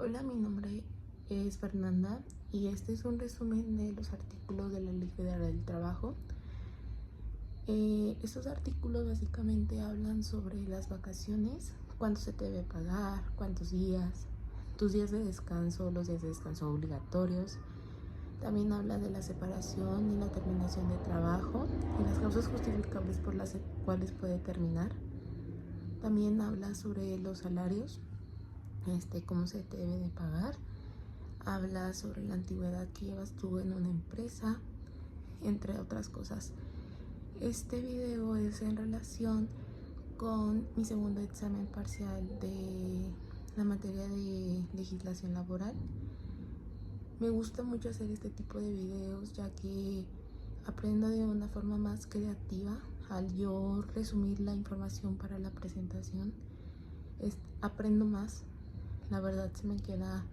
Hola, mi nombre es Fernanda y este es un resumen de los artículos de la Ley Federal del Trabajo. Estos artículos básicamente hablan sobre las vacaciones, cuánto se te debe pagar, cuántos días, tus días de descanso, los días de descanso obligatorios. También habla de la separación y la terminación de trabajo y las causas justificables por las cuales puede terminar. También habla sobre los salarios, cómo se te debe de pagar. Habla sobre la antigüedad que llevas tú en una empresa, entre otras cosas. Este video es en relación con mi segundo examen parcial de la materia de legislación laboral. Me gusta mucho hacer este tipo de videos ya que aprendo de una forma más creativa al yo resumir la información para la presentación. Aprendo más, la verdad se me queda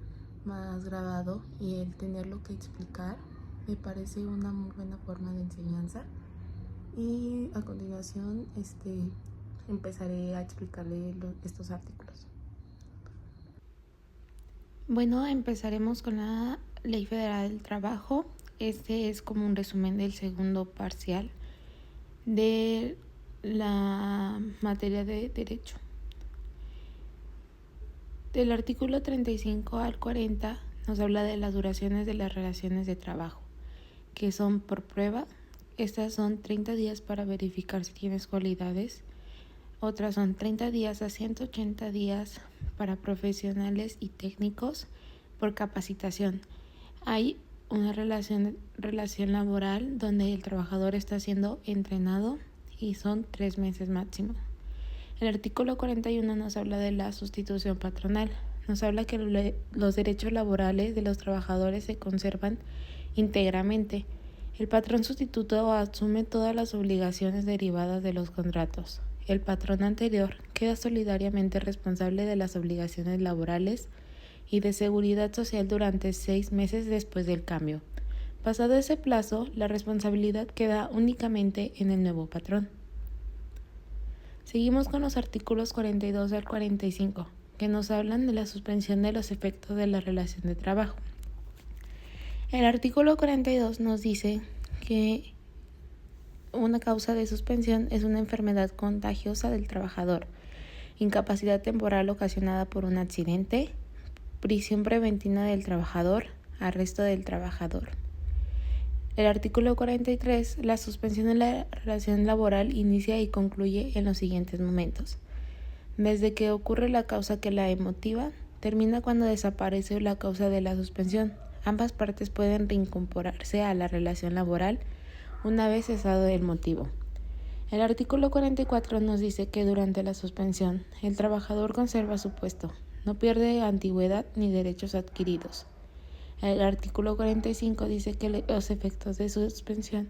más grabado y el tenerlo que explicar me parece una muy buena forma de enseñanza. Y a continuación empezaré a explicarle estos artículos. Bueno, empezaremos con la Ley Federal del Trabajo. Este es como un resumen del segundo parcial de la materia de Derecho. Del artículo 35 al 40 nos habla de las duraciones de las relaciones de trabajo, que son por prueba. Estas son 30 días para verificar si tienes cualidades. Otras son 30 días a 180 días para profesionales y técnicos por capacitación. Hay una relación laboral donde el trabajador está siendo entrenado y son 3 meses máximo. El artículo 41 nos habla de la sustitución patronal. Nos habla que los derechos laborales de los trabajadores se conservan íntegramente. El patrón sustituto asume todas las obligaciones derivadas de los contratos. El patrón anterior queda solidariamente responsable de las obligaciones laborales y de seguridad social durante 6 meses después del cambio. Pasado ese plazo, la responsabilidad queda únicamente en el nuevo patrón. Seguimos con los artículos 42 al 45, que nos hablan de la suspensión de los efectos de la relación de trabajo. El artículo 42 nos dice que una causa de suspensión es una enfermedad contagiosa del trabajador, incapacidad temporal ocasionada por un accidente, prisión preventiva del trabajador, arresto del trabajador. El artículo 43, la suspensión de la relación laboral inicia y concluye en los siguientes momentos. Desde que ocurre la causa que la motiva, termina cuando desaparece la causa de la suspensión. Ambas partes pueden reincorporarse a la relación laboral una vez cesado el motivo. El artículo 44 nos dice que durante la suspensión, el trabajador conserva su puesto, no pierde antigüedad ni derechos adquiridos. El artículo 45 dice que los efectos de suspensión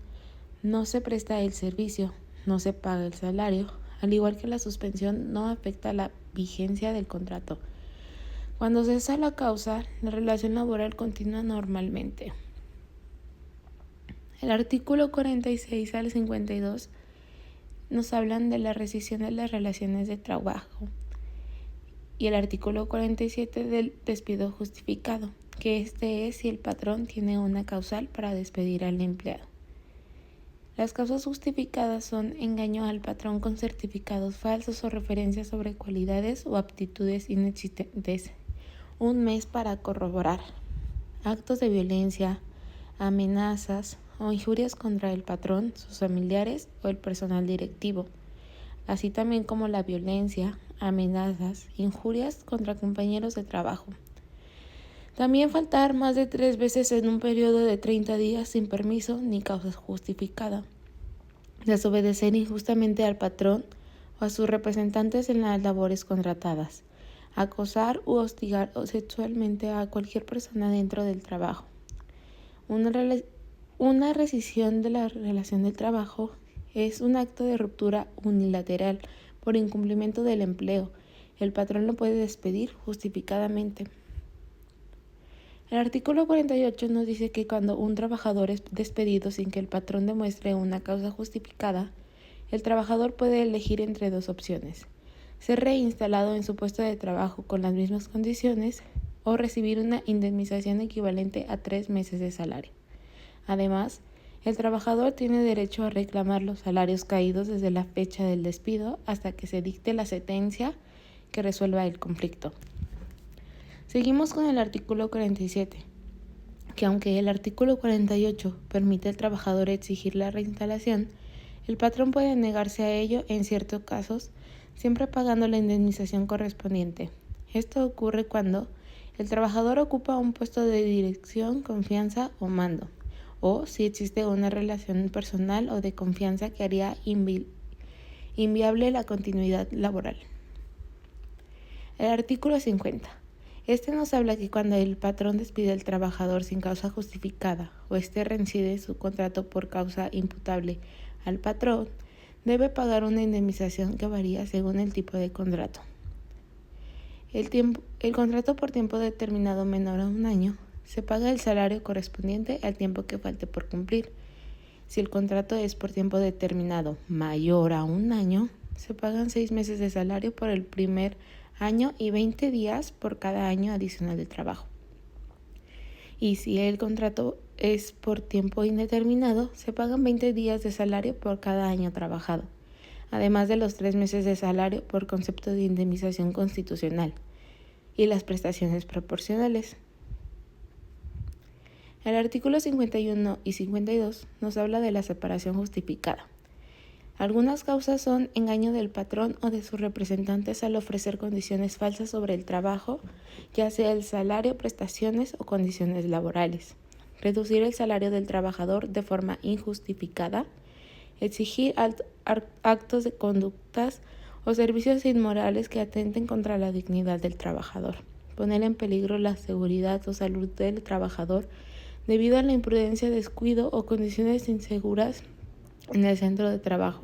no se presta el servicio, no se paga el salario, al igual que la suspensión no afecta la vigencia del contrato. Cuando cesa la causa, la relación laboral continúa normalmente. El artículo 46 al 52 nos hablan de la rescisión de las relaciones de trabajo y el artículo 47 del despido justificado, que es si el patrón tiene una causal para despedir al empleado. Las causas justificadas son engaño al patrón con certificados falsos o referencias sobre cualidades o aptitudes inexistentes, 1 mes para corroborar, actos de violencia, amenazas o injurias contra el patrón, sus familiares o el personal directivo, así también como la violencia, amenazas, injurias contra compañeros de trabajo. También faltar más de 3 veces en un periodo de 30 días sin permiso ni causa justificada. Desobedecer injustamente al patrón o a sus representantes en las labores contratadas. Acosar u hostigar sexualmente a cualquier persona dentro del trabajo. Una rescisión de la relación del trabajo es un acto de ruptura unilateral por incumplimiento del empleo. El patrón lo puede despedir justificadamente. El artículo 48 nos dice que cuando un trabajador es despedido sin que el patrón demuestre una causa justificada, el trabajador puede elegir entre 2 opciones: ser reinstalado en su puesto de trabajo con las mismas condiciones o recibir una indemnización equivalente a 3 meses de salario. Además, el trabajador tiene derecho a reclamar los salarios caídos desde la fecha del despido hasta que se dicte la sentencia que resuelva el conflicto. Seguimos con el artículo 47, que aunque el artículo 48 permite al trabajador exigir la reinstalación, el patrón puede negarse a ello en ciertos casos, siempre pagando la indemnización correspondiente. Esto ocurre cuando el trabajador ocupa un puesto de dirección, confianza o mando, o si existe una relación personal o de confianza que haría inviable la continuidad laboral. El artículo 50. Este nos habla que cuando el patrón despide al trabajador sin causa justificada o reincide su contrato por causa imputable al patrón, debe pagar una indemnización que varía según el tipo de contrato. El contrato por tiempo determinado menor a un año, se paga el salario correspondiente al tiempo que falte por cumplir. Si el contrato es por tiempo determinado mayor a un año, se pagan 6 meses de salario por el primer año y 20 días por cada año adicional de trabajo. Y si el contrato es por tiempo indeterminado, se pagan 20 días de salario por cada año trabajado, además de los 3 meses de salario por concepto de indemnización constitucional y las prestaciones proporcionales. El artículo 51 y 52 nos habla de la separación justificada. Algunas causas son engaño del patrón o de sus representantes al ofrecer condiciones falsas sobre el trabajo, ya sea el salario, prestaciones o condiciones laborales. Reducir el salario del trabajador de forma injustificada, exigir actos de conductas o servicios inmorales que atenten contra la dignidad del trabajador, poner en peligro la seguridad o salud del trabajador debido a la imprudencia, descuido o condiciones inseguras en el centro de trabajo,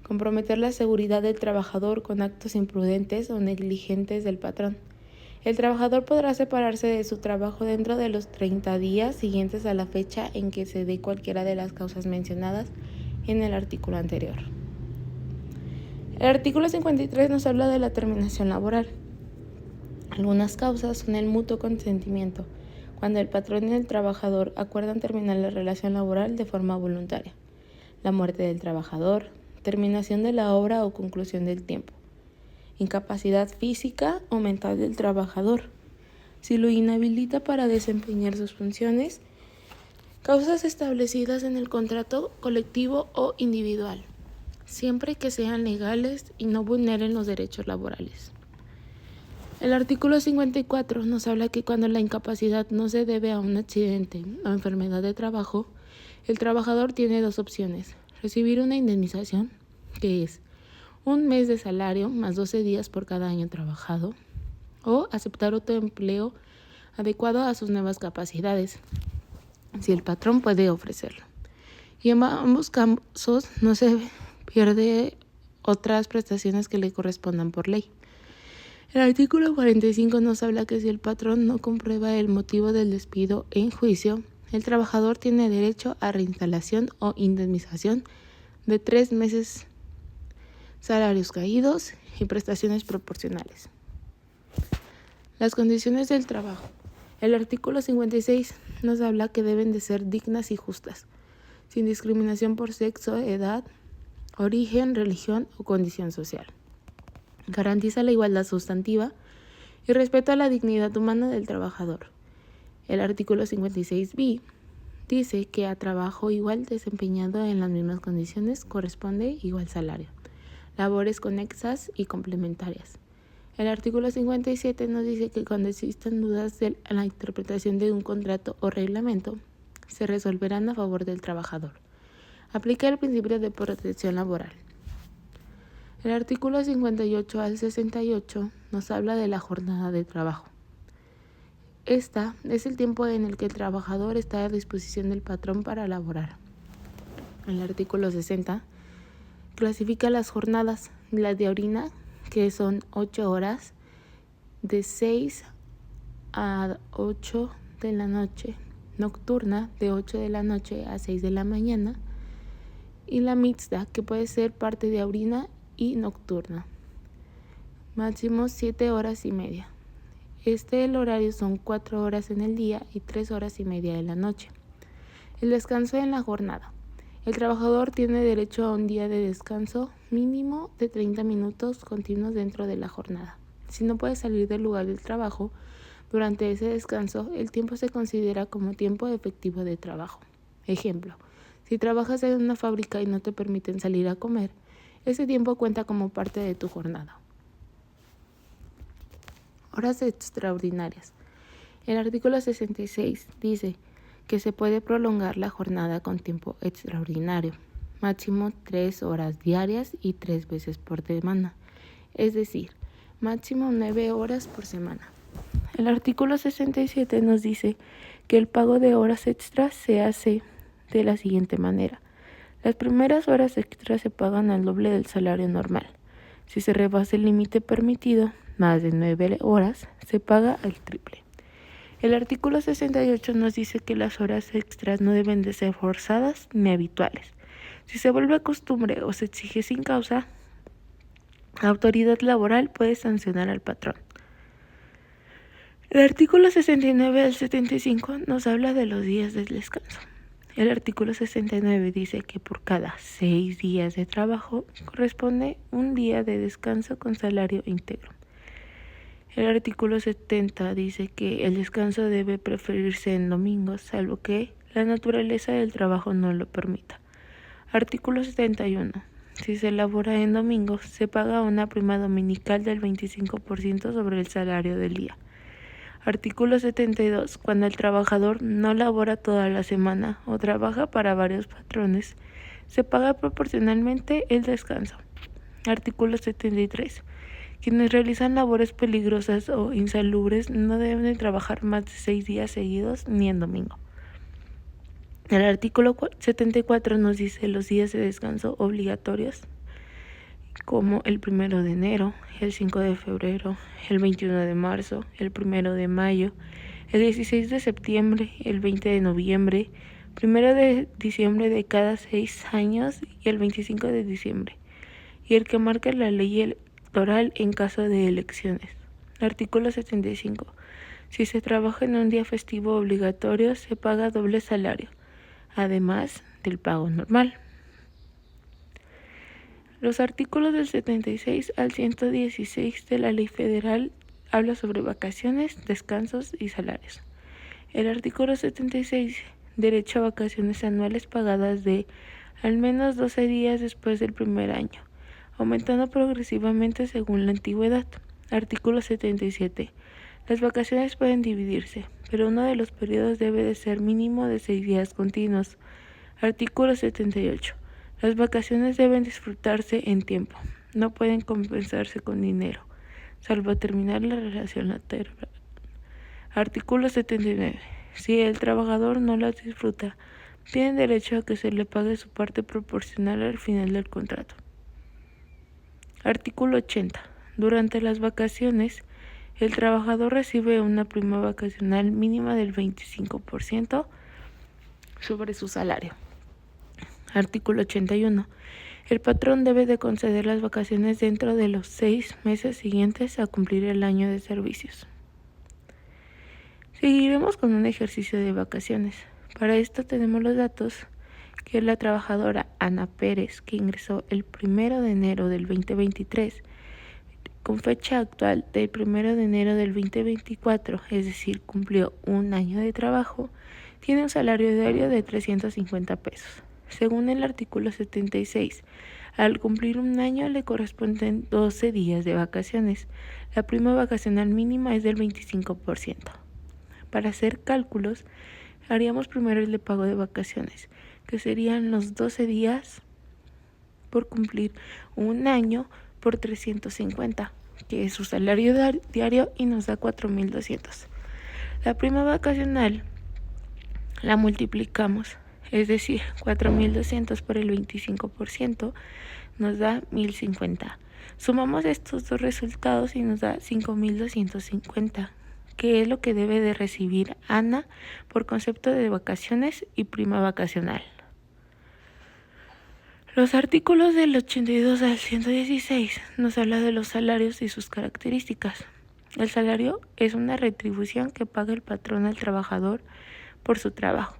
comprometer la seguridad del trabajador con actos imprudentes o negligentes del patrón. El trabajador podrá separarse de su trabajo dentro de los 30 días siguientes a la fecha en que se dé cualquiera de las causas mencionadas en el artículo anterior. El artículo 53 nos habla de la terminación laboral. Algunas causas son el mutuo consentimiento, cuando el patrón y el trabajador acuerdan terminar la relación laboral de forma voluntaria, la muerte del trabajador, terminación de la obra o conclusión del tiempo, incapacidad física o mental del trabajador, si lo inhabilita para desempeñar sus funciones, causas establecidas en el contrato colectivo o individual, siempre que sean legales y no vulneren los derechos laborales. El artículo 54 nos habla que cuando la incapacidad no se debe a un accidente o enfermedad de trabajo, el trabajador tiene 2 opciones: recibir una indemnización, que es 1 mes de salario más 12 días por cada año trabajado, o aceptar otro empleo adecuado a sus nuevas capacidades, si el patrón puede ofrecerlo. Y en ambos casos no se pierde otras prestaciones que le correspondan por ley. El artículo 45 nos habla que si el patrón no comprueba el motivo del despido en juicio, el trabajador tiene derecho a reinstalación o indemnización de 3 meses, salarios caídos y prestaciones proporcionales. Las condiciones del trabajo. El artículo 56 nos habla que deben de ser dignas y justas, sin discriminación por sexo, edad, origen, religión o condición social. Garantiza la igualdad sustantiva y respeto a la dignidad humana del trabajador. El artículo 56b dice que a trabajo igual desempeñado en las mismas condiciones corresponde igual salario, labores conexas y complementarias. El artículo 57 nos dice que cuando existan dudas de la interpretación de un contrato o reglamento, se resolverán a favor del trabajador. Aplica el principio de protección laboral. El artículo 58 al 68 nos habla de la jornada de trabajo. Esta es el tiempo en el que el trabajador está a disposición del patrón para laborar. El artículo 60 clasifica las jornadas: la diurna, que son 8 horas, de 6 a 8 de la noche, nocturna, de 8 de la noche a 6 de la mañana, y la mixta, que puede ser parte diurna y nocturna, máximo 7 horas y media. el horario son 4 horas en el día y 3 horas y media en la noche. El descanso en la jornada. El trabajador tiene derecho a un día de descanso mínimo de 30 minutos continuos dentro de la jornada. Si no puede salir del lugar del trabajo durante ese descanso, el tiempo se considera como tiempo efectivo de trabajo. Ejemplo, si trabajas en una fábrica y no te permiten salir a comer, ese tiempo cuenta como parte de tu jornada. Horas extraordinarias. El artículo 66 dice que se puede prolongar la jornada con tiempo extraordinario, máximo 3 horas diarias y 3 veces por semana, es decir, máximo 9 horas por semana. El artículo 67 nos dice que el pago de horas extras se hace de la siguiente manera. Las primeras horas extras se pagan al doble del salario normal. Si se rebasa el límite permitido, más de 9 horas, se paga al triple. El artículo 68 nos dice que las horas extras no deben de ser forzadas ni habituales. Si se vuelve costumbre o se exige sin causa, la autoridad laboral puede sancionar al patrón. El artículo 69 al 75 nos habla de los días de descanso. El artículo 69 dice que por cada 6 días de trabajo corresponde un día de descanso con salario íntegro. El artículo 70 dice que el descanso debe preferirse en domingos, salvo que la naturaleza del trabajo no lo permita. Artículo 71. Si se labora en domingos, se paga una prima dominical del 25% sobre el salario del día. Artículo 72. Cuando el trabajador no labora toda la semana o trabaja para varios patrones, se paga proporcionalmente el descanso. Artículo 73. Quienes realizan labores peligrosas o insalubres no deben de trabajar más de 6 días seguidos ni en domingo. El artículo 74 nos dice los días de descanso obligatorios, como el 1 de enero, el 5 de febrero, el 21 de marzo, el 1 de mayo, el 16 de septiembre, el 20 de noviembre, 1 de diciembre de cada 6 años y el 25 de diciembre, y el que marca la ley electoral en caso de elecciones. Artículo 75. Si se trabaja en un día festivo obligatorio, se paga doble salario, además del pago normal. Los artículos del 76 al 116 de la Ley Federal habla sobre vacaciones, descansos y salarios. El artículo 76, derecho a vacaciones anuales pagadas de al menos 12 días después del primer año, aumentando progresivamente según la antigüedad. Artículo 77. Las vacaciones pueden dividirse, pero uno de los periodos debe de ser mínimo de 6 días continuos. Artículo 78. Las vacaciones deben disfrutarse en tiempo, no pueden compensarse con dinero, salvo terminar la relación laboral. Artículo 79. Si el trabajador no las disfruta, tiene derecho a que se le pague su parte proporcional al final del contrato. Artículo 80. Durante las vacaciones, el trabajador recibe una prima vacacional mínima del 25% sobre su salario. Artículo 81. El patrón debe de conceder las vacaciones dentro de los 6 meses siguientes a cumplir el año de servicios. Seguiremos con un ejercicio de vacaciones. Para esto tenemos los datos que la trabajadora Ana Pérez, que ingresó el 1 de enero del 2023, con fecha actual del 1 de enero del 2024, es decir, cumplió un año de trabajo, tiene un salario diario de 350 pesos. Según el artículo 76, al cumplir un año le corresponden 12 días de vacaciones. La prima vacacional mínima es del 25%. Para hacer cálculos, haríamos primero el de pago de vacaciones, que serían los 12 días por cumplir un año por 350, que es su salario diario y nos da 4.200. La prima vacacional la multiplicamos, es decir, 4.200 por el 25% nos da 1.050. Sumamos estos dos resultados y nos da 5.250, que es lo que debe de recibir Ana por concepto de vacaciones y prima vacacional. Los artículos del 82 al 116 nos habla de los salarios y sus características. El salario es una retribución que paga el patrón al trabajador por su trabajo.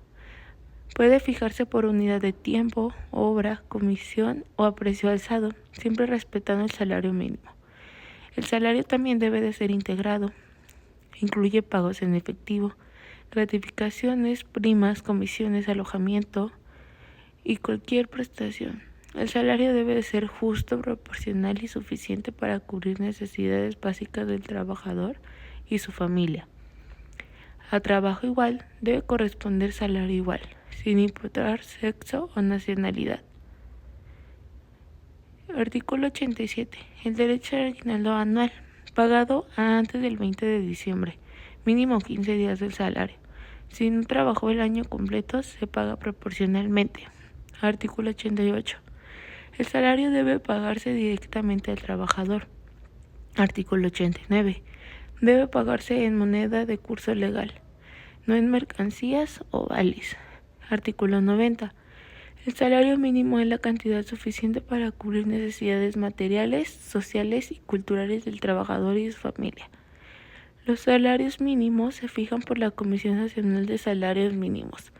Puede fijarse por unidad de tiempo, obra, comisión o a precio alzado, siempre respetando el salario mínimo. El salario también debe de ser integrado. Incluye pagos en efectivo, gratificaciones, primas, comisiones, alojamiento y cualquier prestación. El salario debe de ser justo, proporcional y suficiente para cubrir necesidades básicas del trabajador y su familia. A trabajo igual debe corresponder salario igual, sin importar sexo o nacionalidad. Artículo 87. El derecho al aguinaldo anual, pagado antes del 20 de diciembre, mínimo 15 días del salario. Si no trabajó el año completo, se paga proporcionalmente. Artículo 88. El salario debe pagarse directamente al trabajador. Artículo 89. Debe pagarse en moneda de curso legal, no en mercancías o vales. Artículo 90. El salario mínimo es la cantidad suficiente para cubrir necesidades materiales, sociales y culturales del trabajador y su familia. Los salarios mínimos se fijan por la Comisión Nacional de Salarios Mínimos,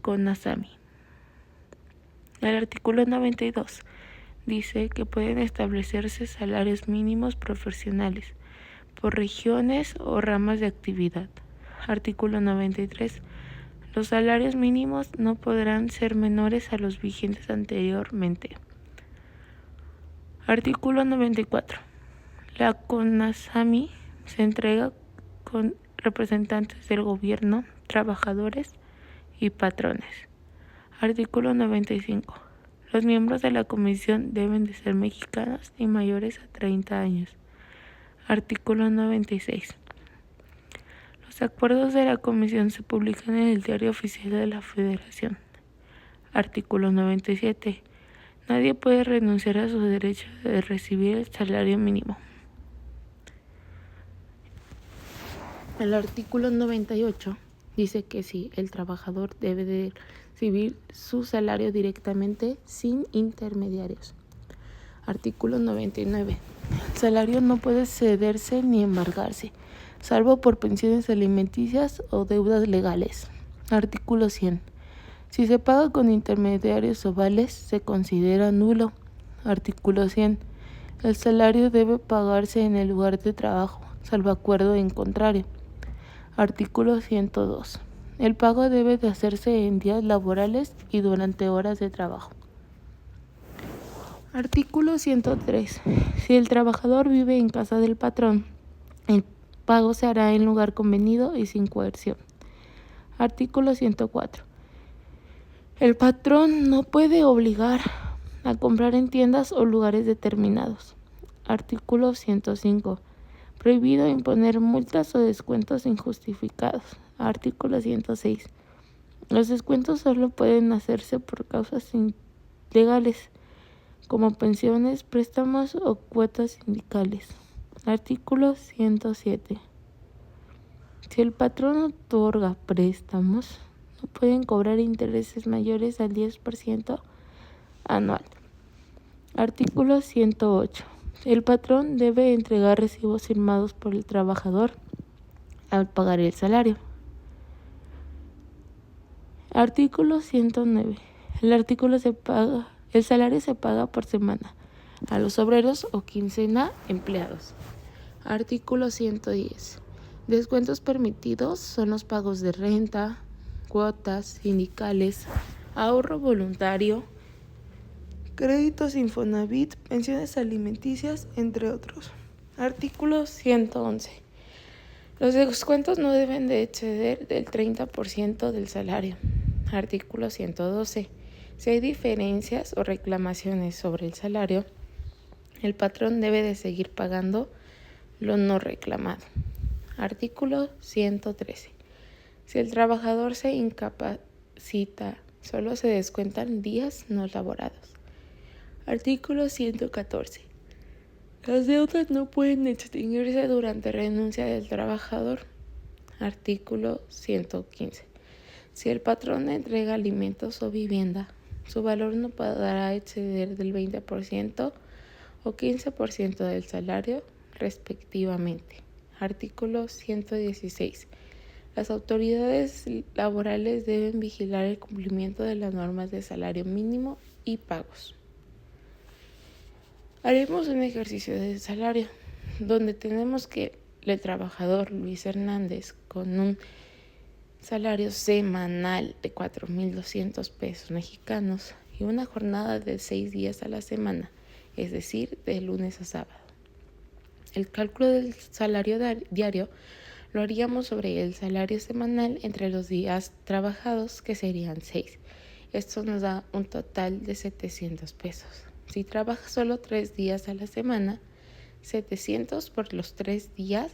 CONASAMI. El artículo 92 dice que pueden establecerse salarios mínimos profesionales por regiones o ramas de actividad. Artículo 93. Los salarios mínimos no podrán ser menores a los vigentes anteriormente. Artículo 94. La CONASAMI se entrega con representantes del gobierno, trabajadores y patrones. Artículo 95. Los miembros de la comisión deben de ser mexicanos y mayores a 30 años. Artículo 96. Los acuerdos de la comisión se publican en el Diario Oficial de la Federación. Artículo 97. Nadie puede renunciar a su derecho de recibir el salario mínimo. El artículo 98 dice que sí, el trabajador debe de recibir su salario directamente sin intermediarios. Artículo 99. El salario no puede cederse ni embargarse, salvo por pensiones alimenticias o deudas legales. Artículo 100. Si se paga con intermediarios o vales, se considera nulo. Artículo 100. El salario debe pagarse en el lugar de trabajo, salvo acuerdo en contrario. Artículo 102. El pago debe de hacerse en días laborales y durante horas de trabajo. Artículo 103. Si el trabajador vive en casa del patrón, el pago se hará en lugar convenido y sin coerción. Artículo 104. El patrón no puede obligar a comprar en tiendas o lugares determinados. Artículo 105. Prohibido imponer multas o descuentos injustificados. Artículo 106. Los descuentos solo pueden hacerse por causas legales, como pensiones, préstamos o cuotas sindicales. Artículo 107. Si el patrón otorga préstamos, no pueden cobrar intereses mayores al 10% anual. Artículo 108. El patrón debe entregar recibos firmados por el trabajador al pagar el salario. Artículo 109. El salario se paga por semana a los obreros o quincena empleados. Artículo 110. Descuentos permitidos son los pagos de renta, cuotas sindicales, ahorro voluntario, créditos Infonavit, pensiones alimenticias, entre otros. Artículo 111. Los descuentos no deben de exceder del 30% del salario. Artículo 112. Si hay diferencias o reclamaciones sobre el salario, el patrón debe de seguir pagando lo no reclamado. Artículo 113. Si el trabajador se incapacita, solo se descuentan días no laborados. Artículo 114. Las deudas no pueden extinguirse durante renuncia del trabajador. Artículo 115. Si el patrón entrega alimentos o vivienda, su valor no podrá exceder del 20% o 15% del salario, respectivamente. Artículo 116. Las autoridades laborales deben vigilar el cumplimiento de las normas de salario mínimo y pagos. Haremos un ejercicio de salario donde tenemos que el trabajador Luis Hernández, con un salario semanal de 4,200 pesos mexicanos y una jornada de 6 días a la semana, es decir, de lunes a sábado. El cálculo del salario diario lo haríamos sobre el salario semanal entre los días trabajados, que serían 6. Esto nos da un total de 700 pesos. Si trabaja solo 3 días a la semana, 700 por los 3 días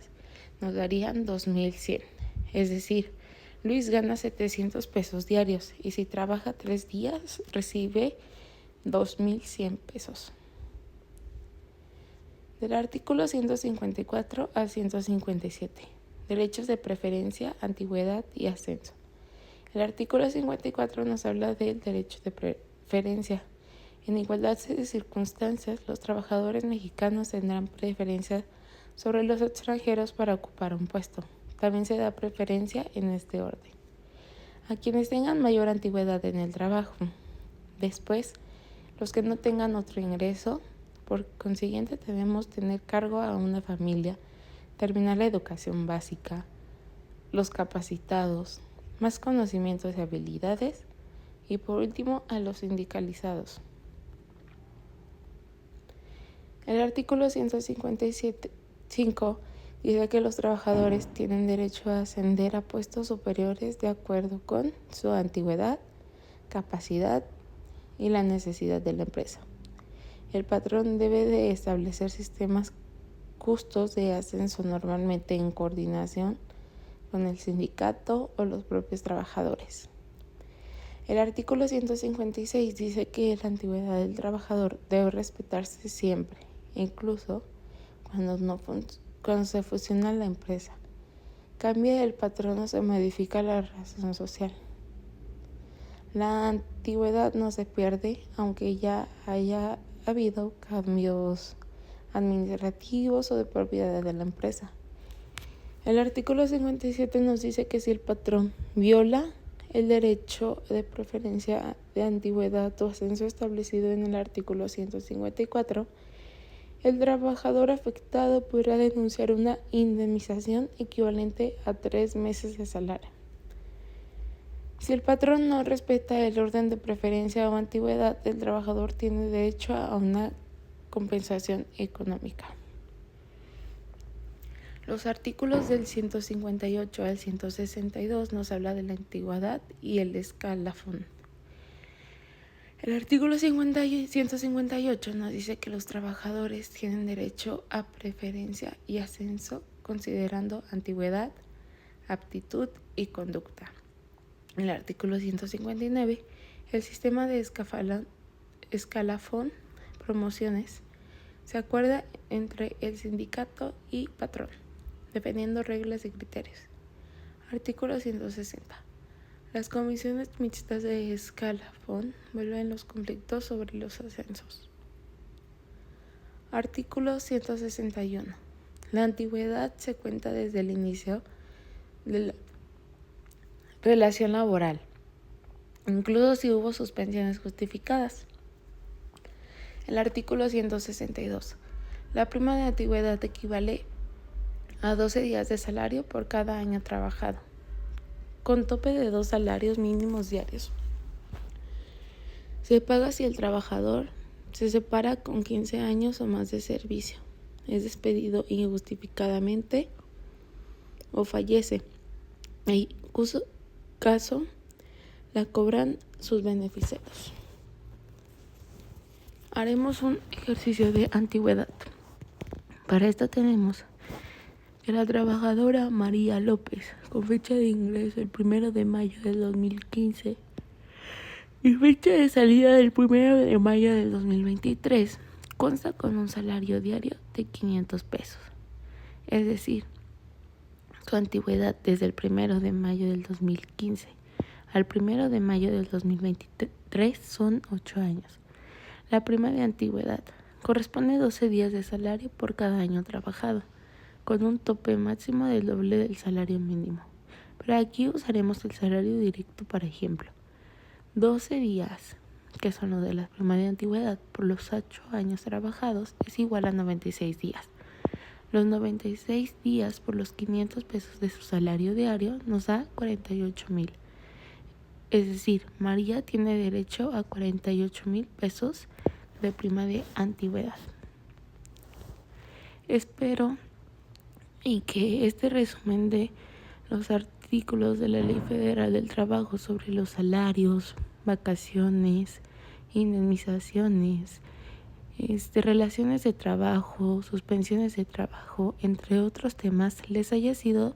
nos darían 2,100. Es decir, Luis gana 700 pesos diarios y si trabaja 3 días recibe 2,100 pesos. Del artículo 154 al 157. Derechos de preferencia, antigüedad y ascenso. El artículo 54 nos habla del derecho de preferencia. En igualdad de circunstancias, los trabajadores mexicanos tendrán preferencia sobre los extranjeros para ocupar un puesto. También se da preferencia en este orden: a quienes tengan mayor antigüedad en el trabajo. Después, los que no tengan otro ingreso. Por consiguiente, debemos tener cargo a una familia, terminar la educación básica, los capacitados, más conocimientos y habilidades, y por último, a los sindicalizados. El artículo 157.5 dice que los trabajadores tienen derecho a ascender a puestos superiores de acuerdo con su antigüedad, capacidad y la necesidad de la empresa. El patrón debe de establecer sistemas justos de ascenso, normalmente en coordinación con el sindicato o los propios trabajadores. El artículo 156 dice que la antigüedad del trabajador debe respetarse siempre, incluso cuando se fusiona la empresa, cambia el patrón o se modifica la razón social. La antigüedad no se pierde aunque ya haya habido cambios administrativos o de propiedad de la empresa. El artículo 57 nos dice que si el patrón viola el derecho de preferencia de antigüedad o ascenso establecido en el artículo 154, el trabajador afectado podrá denunciar una indemnización equivalente a 3 meses de salario. Si el patrón no respeta el orden de preferencia o antigüedad, el trabajador tiene derecho a una compensación económica. Los artículos del 158 al 162 nos habla de la antigüedad y el escalafón. El artículo 158 nos dice que los trabajadores tienen derecho a preferencia y ascenso considerando antigüedad, aptitud y conducta. En el artículo 159, el sistema de escalafón, promociones, se acuerda entre el sindicato y patrón, dependiendo reglas y criterios. Artículo 160. Las comisiones mixtas de escalafón vuelven los conflictos sobre los ascensos. Artículo 161. La antigüedad se cuenta desde el inicio de la relación laboral, incluso si hubo suspensiones justificadas. El artículo 162. La prima de antigüedad equivale a 12 días de salario por cada año trabajado, con tope de 2 salarios mínimos diarios. Se paga si el trabajador se separa con 15 años o más de servicio, es despedido injustificadamente o fallece, en cuyo caso la cobran sus beneficiarios. Haremos un ejercicio de antigüedad. Para esto tenemos que la trabajadora María López, con fecha de ingreso el 1 de mayo del 2015 y fecha de salida del 1 de mayo del 2023, consta con un salario diario de 500 pesos. Es decir, su antigüedad desde el 1 de mayo del 2015 al 1 de mayo del 2023 son 8 años. La prima de antigüedad corresponde a 12 días de salario por cada año trabajado, con un tope máximo del doble del salario mínimo. Pero aquí usaremos el salario directo, por ejemplo. 12 días, que son los de la prima de antigüedad, por los 8 años trabajados, es igual a 96 días. Los 96 días por los 500 pesos de su salario diario nos da 48,000. Es decir, María tiene derecho a 48,000 pesos de prima de antigüedad. Espero y que este resumen de los artículos de la Ley Federal del Trabajo sobre los salarios, vacaciones, indemnizaciones, relaciones de trabajo, suspensiones de trabajo, entre otros temas, les haya sido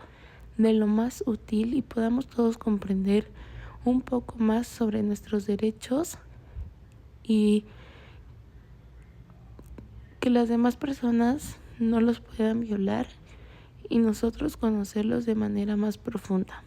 de lo más útil y podamos todos comprender un poco más sobre nuestros derechos y que las demás personas no los puedan violar y nosotros conocerlos de manera más profunda.